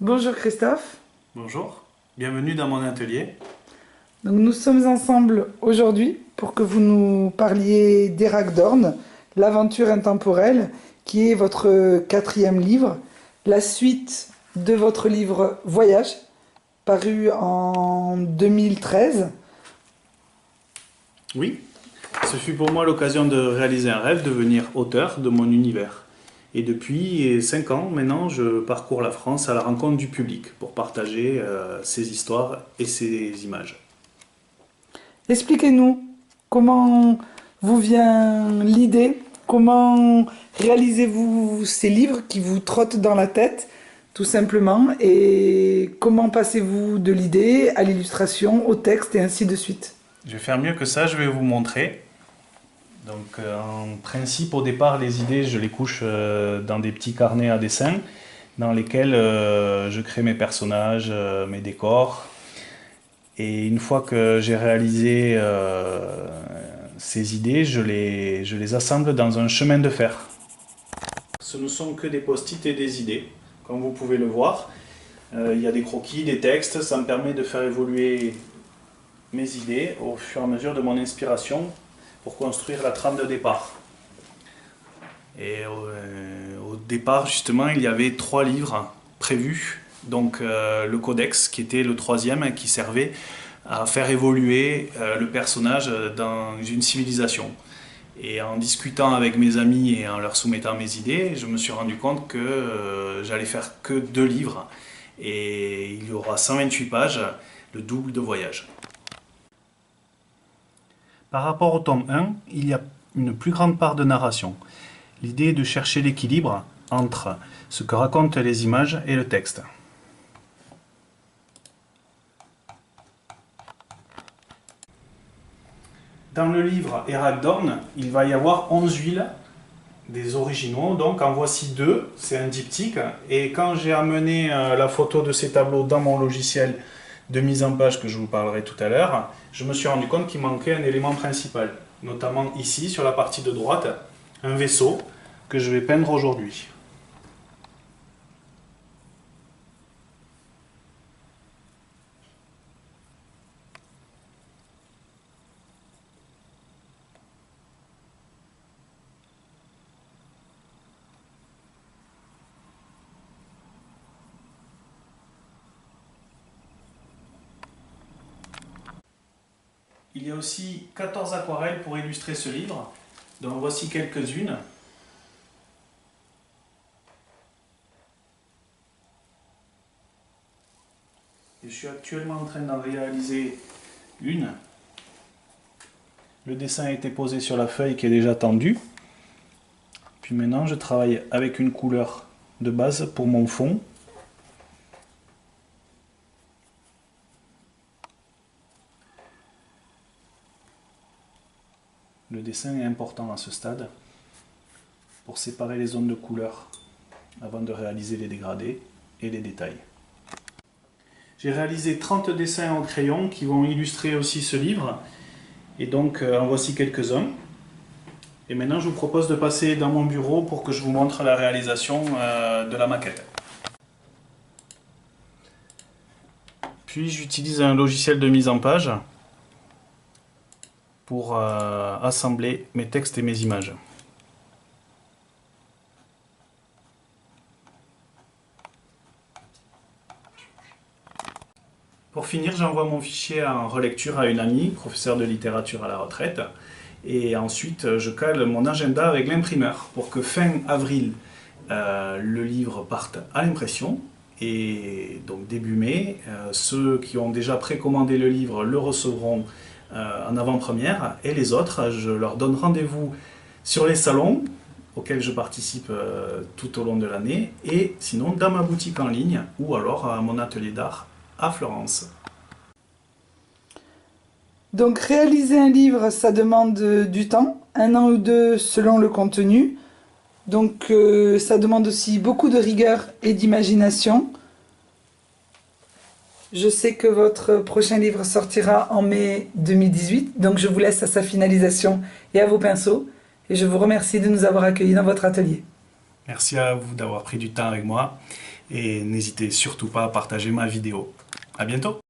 Bonjour Christophe. Bonjour, bienvenue dans mon atelier. Donc, nous sommes ensemble aujourd'hui pour que vous nous parliez d'Eragdorn, l'aventure intemporelle, qui est votre quatrième livre, la suite de votre livre Voyage, paru en 2013. Oui, ce fut pour moi l'occasion de réaliser un rêve, devenir auteur de mon univers. Et depuis 5 ans maintenant, je parcours la France à la rencontre du public pour partager ses histoires et ses images. Expliquez-nous comment vous vient l'idée, comment réalisez-vous ces livres qui vous trottent dans la tête, tout simplement, et comment passez-vous de l'idée à l'illustration, au texte et ainsi de suite. Je vais faire mieux que ça, je vais vous montrer. En principe, au départ, les idées, je les couche dans des petits carnets à dessin dans lesquels je crée mes personnages, mes décors. Et une fois que j'ai réalisé ces idées, je les assemble dans un chemin de fer. Ce ne sont que des post-it et des idées, comme vous pouvez le voir. Il y a des croquis, des textes, ça me permet de faire évoluer mes idées au fur et à mesure de mon inspiration pour construire la trame de départ. Et au départ, justement, il y avait 3 livres prévus. Donc le codex, qui était le troisième, qui servait à faire évoluer le personnage dans une civilisation. Et en discutant avec mes amis et en leur soumettant mes idées, je me suis rendu compte que j'allais faire que 2 livres. Et il y aura 128 pages, le double de Voyage. Par rapport au tome 1, il y a une plus grande part de narration. L'idée est de chercher l'équilibre entre ce que racontent les images et le texte. Dans le livre Eragdorn, il va y avoir 11 huiles, des originaux, donc en voici 2, c'est un diptyque. Et quand j'ai amené la photo de ces tableaux dans mon logiciel de mise en page que je vous parlerai tout à l'heure, je me suis rendu compte qu'il manquait un élément principal, notamment ici, sur la partie de droite, un vaisseau que je vais peindre aujourd'hui. Il y a aussi 14 aquarelles pour illustrer ce livre, dont voici quelques-unes. Je suis actuellement en train d'en réaliser une. Le dessin a été posé sur la feuille qui est déjà tendue. Puis maintenant, je travaille avec une couleur de base pour mon fond. Le dessin est important à ce stade pour séparer les zones de couleur avant de réaliser les dégradés et les détails. J'ai réalisé 30 dessins en crayon qui vont illustrer aussi ce livre. Et donc en voici quelques-uns. Et maintenant je vous propose de passer dans mon bureau pour que je vous montre la réalisation de la maquette. Puis j'utilise un logiciel de mise en page pour assembler mes textes et mes images. Pour finir, j'envoie mon fichier en relecture à une amie, professeure de littérature à la retraite, et ensuite je cale mon agenda avec l'imprimeur pour que fin avril, le livre parte à l'impression, et donc début mai, ceux qui ont déjà précommandé le livre le recevront en avant-première, et les autres, je leur donne rendez-vous sur les salons auxquels je participe tout au long de l'année, et sinon dans ma boutique en ligne, ou alors à mon atelier d'art à Florence. Donc réaliser un livre, ça demande du temps, 1 an ou 2 selon le contenu. Donc ça demande aussi beaucoup de rigueur et d'imagination. Je sais que votre prochain livre sortira en mai 2018, donc je vous laisse à sa finalisation et à vos pinceaux. Et je vous remercie de nous avoir accueillis dans votre atelier. Merci à vous d'avoir pris du temps avec moi Et n'hésitez surtout pas à partager ma vidéo. À bientôt!